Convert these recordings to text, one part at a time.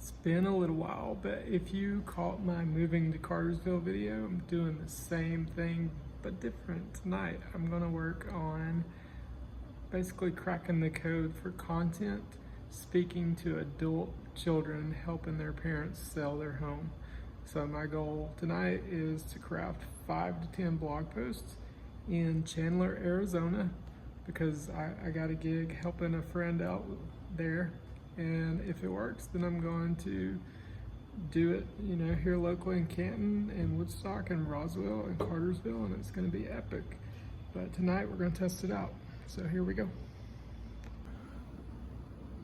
It's been a little while, but if you caught my moving to Cartersville video, I'm doing the same thing, but different. Tonight, I'm gonna work on basically cracking the code for content, speaking to adult children, helping their parents sell their home. So my goal tonight is to craft 5 to 10 blog posts in Chandler, Arizona, because I got a gig helping a friend out there. And if it works, then I'm going to do it, here locally in Canton and Woodstock and Roswell and Cartersville, and it's going to be epic. But tonight we're going to test it out. So here we go.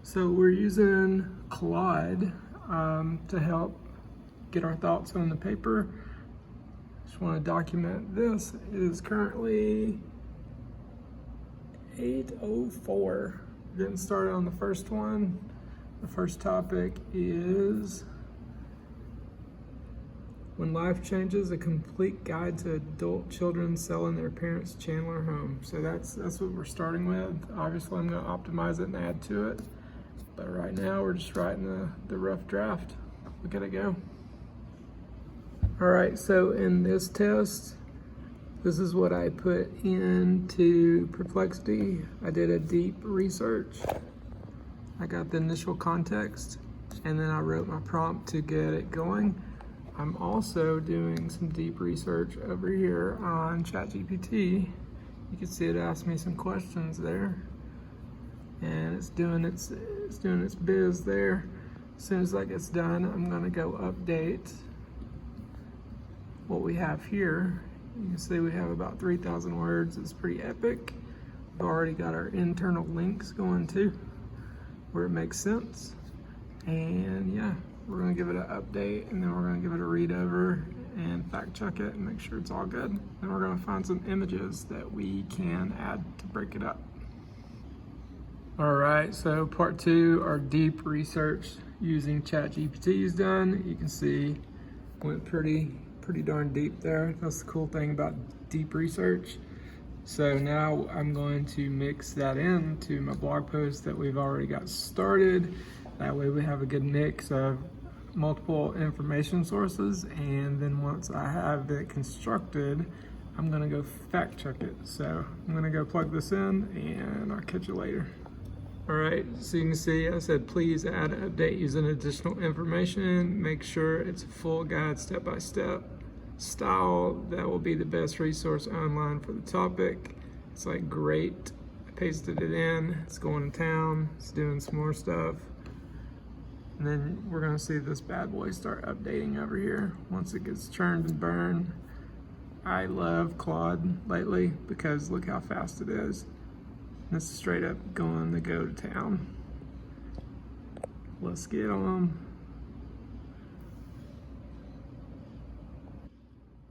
So we're using Claude to help get our thoughts on the paper. Just want to document this. It is currently 8:04. Getting started on the first one. The first topic is When Life Changes, a complete guide to adult children selling their parents' Chandler home. So that's what we're starting with. Obviously I'm gonna optimize it and add to it. But right now we're just writing the rough draft. We gotta go. All right, so in this test, this is what I put into Perplexity. I did a deep research. I got the initial context, and then I wrote my prompt to get it going. I'm also doing some deep research over here on ChatGPT. You can see it asked me some questions there, and it's doing its biz there. As soon as that gets done, I'm gonna go update what we have here. You can see we have about 3,000 words. It's pretty epic. We've already got our internal links going too, where it makes sense. And yeah, we're gonna give it an update, and then we're gonna give it a read over and fact check it and make sure it's all good. Then we're gonna find some images that we can add to break it up. All right, so part 2, our deep research using ChatGPT is done. You can see went pretty darn deep there. That's the cool thing about deep research. So now I'm going to mix that into my blog post that we've already got started. That way we have a good mix of multiple information sources, and then once I have it constructed, I'm gonna go fact check it. So I'm gonna go plug this in and I'll catch you later. All right, so you can see I said please add an update using additional information. Make sure it's a full guide step-by-step style. That will be the best resource online for the topic. It's like great. I pasted it in. It's going to town. It's doing some more stuff. And then we're gonna see this bad boy start updating over here once it gets churned and burned. I love Claude lately because look how fast it is. This is straight up going to go to town. Let's get on.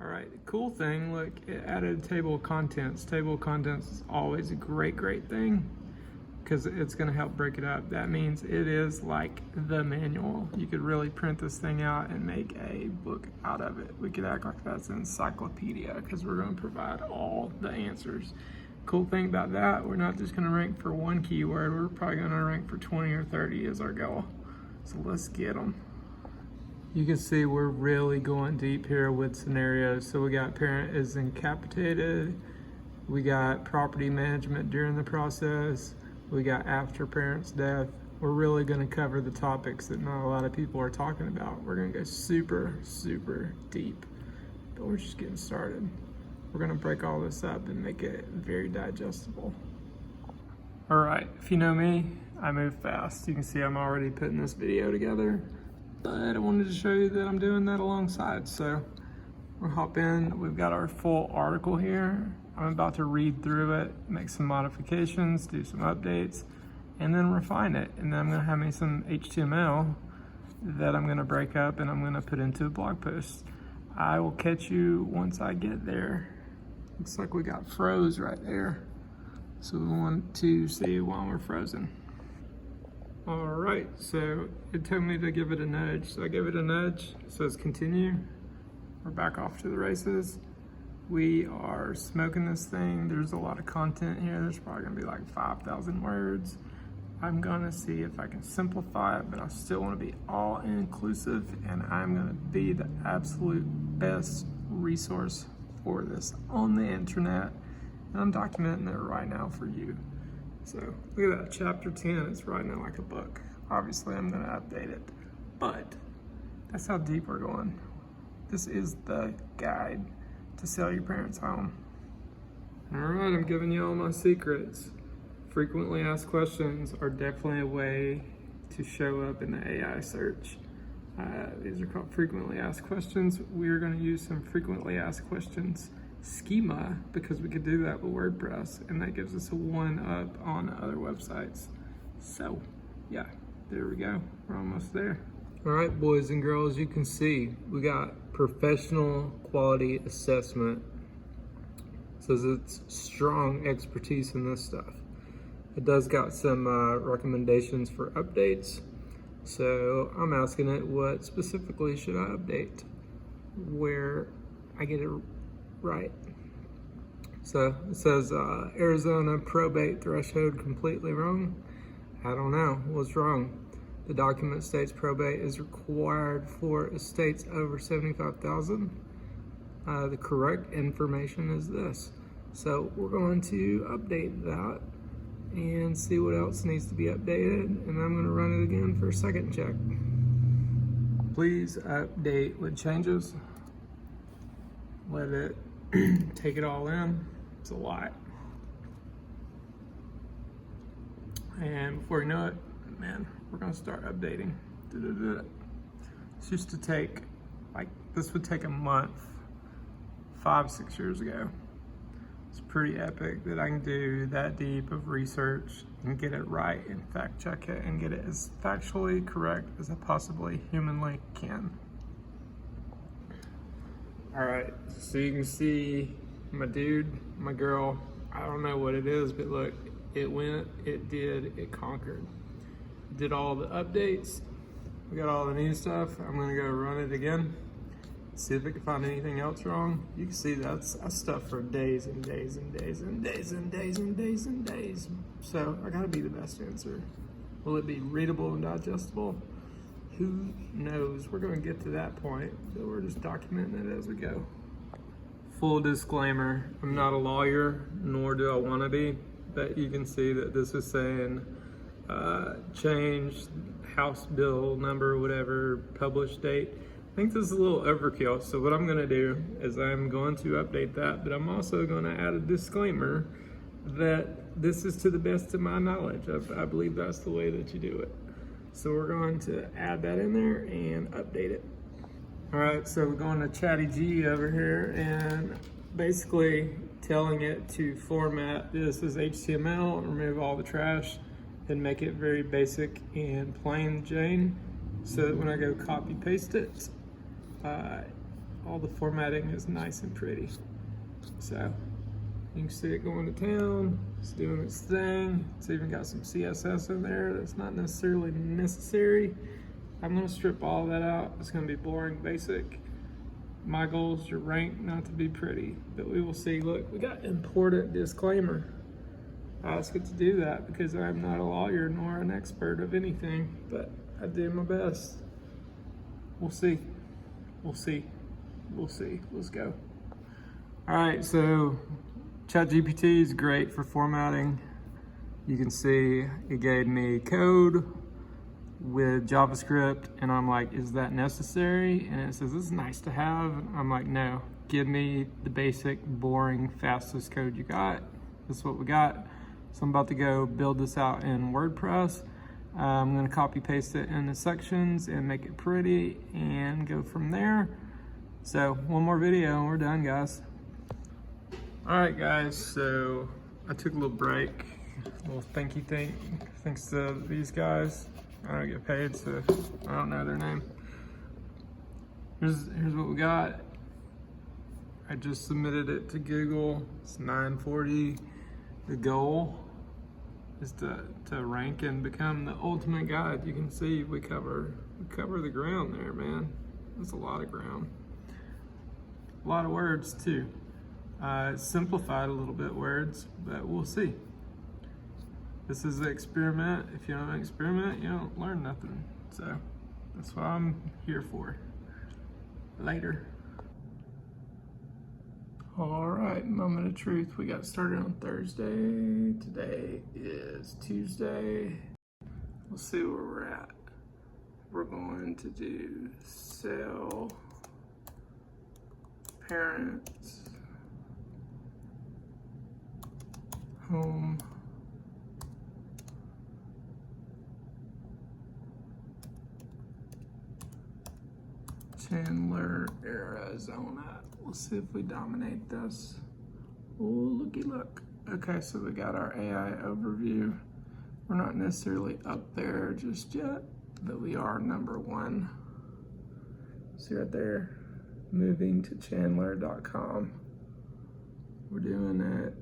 All right, the cool thing, look, it added a table of contents. Table of contents is always a great thing because it's gonna help break it up. That means it is like the manual. You could really print this thing out and make a book out of it. We could act like that's an encyclopedia because we're gonna provide all the answers. Cool thing about that, we're not just gonna rank for one keyword, we're probably gonna rank for 20 or 30 is our goal. So let's get them. You can see we're really going deep here with scenarios. So we got parent is incapacitated, we got property management during the process, we got after parent's death. We're really gonna cover the topics that not a lot of people are talking about. We're gonna go super deep, but we're just getting started. We're gonna break all this up and make it very digestible. All right, if you know me, I move fast. You can see I'm already putting this video together, but I wanted to show you that I'm doing that alongside. So we'll hop in. We've got our full article here. I'm about to read through it, make some modifications, do some updates, and then refine it. And then I'm gonna have me some HTML that I'm gonna break up and I'm gonna put into a blog post. I will catch you once I get there. Looks like we got froze right there. So we want to see while we're frozen. All right, so it told me to give it a nudge. So I gave it a nudge, it says continue. We're back off to the races. We are smoking this thing. There's a lot of content here. There's probably gonna be like 5,000 words. I'm gonna see if I can simplify it, but I still wanna be all inclusive, and I'm gonna be the absolute best resource for this on the internet. And I'm documenting it right now for you. So look at that, chapter 10, it's right now like a book. Obviously I'm gonna update it, but that's how deep we're going. This is the guide to sell your parents' home. All right, I'm giving you all my secrets. Frequently asked questions are definitely a way to show up in the AI search. These are called frequently asked questions. We're going to use some frequently asked questions schema because we could do that with WordPress, and that gives us a one up on other websites. So yeah, there we go. We're almost there. All right, boys and girls, you can see we got professional quality assessment. Says it's strong expertise in this stuff. It does got some recommendations for updates. So I'm asking it, what specifically should I update where I get it right? So it says Arizona probate threshold completely wrong. I don't know, what's wrong? The document states probate is required for estates over 75,000. The correct information is this. So we're going to update that and see what else needs to be updated, and I'm going to run it again for a second check. Please update with changes. Let it take it all in. It's a lot. And before you know it, man, we're going to start updating. This used to take, this would take a month 5-6 years ago. It's pretty epic that I can do that deep of research and get it right and fact check it and get it as factually correct as I possibly humanly can. All right, so you can see my dude, my girl, I don't know what it is, but look, it went, it did, it conquered. Did all the updates. We got all the new stuff. I'm gonna go run it again. See if I can find anything else wrong. You can see that's stuff for days and days and days and days and days and days and days. So I gotta be the best answer. Will it be readable and digestible? Who knows? We're gonna get to that point, but we're just documenting it as we go. Full disclaimer, I'm not a lawyer, nor do I wanna be, but you can see that this is saying change House bill number, whatever, published date. I think this is a little overkill, so what I'm gonna do is I'm going to update that, but I'm also gonna add a disclaimer that this is to the best of my knowledge. I believe that's the way that you do it. So we're going to add that in there and update it. All right, so we're going to Chatty G over here and basically telling it to format this as HTML, remove all the trash, and make it very basic and plain Jane, so that when I go copy paste it, all the formatting is nice and pretty. So you can see it going to town, it's doing its thing. It's even got some CSS in there that's not necessarily necessary. I'm gonna strip all that out. It's gonna be boring, basic. My goal is to rank, not to be pretty, but we will see. Look, we got important disclaimer. I ask it to do that because I'm not a lawyer nor an expert of anything, but I do my best. We'll see. We'll see. We'll see. Let's go. All right, so ChatGPT is great for formatting. You can see it gave me code with JavaScript, and I'm like, is that necessary? And it says, this is nice to have. I'm like, no, give me the basic, boring, fastest code you got. This is what we got. So I'm about to go build this out in WordPress. I'm gonna copy paste it in the sections and make it pretty and go from there. So one more video and we're done, guys. All right, guys, so I took a little break. A little thanks to these guys. I don't get paid, so I don't know their name. Here's what we got. I just submitted it to Google. It's 940. The goal is to rank and become the ultimate guide. You can see we cover the ground there, man. That's a lot of ground. A lot of words too. Simplified a little bit words, but we'll see. This is an experiment. If you don't experiment, you don't learn nothing. So that's what I'm here for. Later. All right, moment of truth. We got started on Thursday. Today is Tuesday. We'll see where we're at. We're going to do sell, parents, home, Chandler, Arizona. We'll see if we dominate this. Oh, looky look. Okay, so we got our AI overview. We're not necessarily up there just yet, but we are number one. See right there, moving to chandler.com. We're doing it.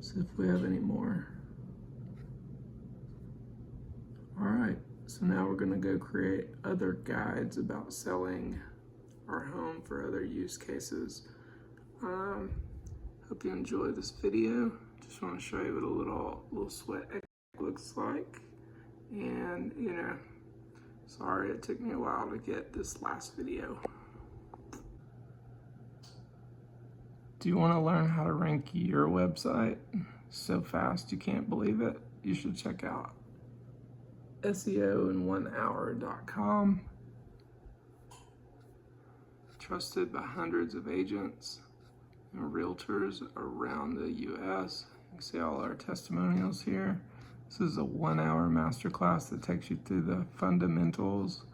See if we have any more. All right, so now we're gonna go create other guides about selling our home for other use cases. Hope you enjoy this video. Just want to show you what a little sweat looks like. And, you know, sorry it took me a while to get this last video. Do you want to learn how to rank your website so fast you can't believe it? You should check out SEOinOneHour.com. Trusted by hundreds of agents and realtors around the US. You can see all our testimonials here. This is a 1-hour masterclass that takes you through the fundamentals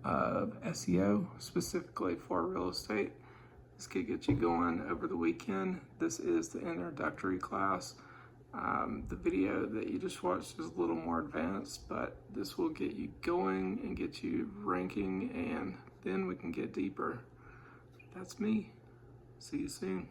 of SEO, specifically for real estate. This could get you going over the weekend. This is the introductory class. The video that you just watched is a little more advanced, but this will get you going and get you ranking, and then we can get deeper. That's me. See you soon.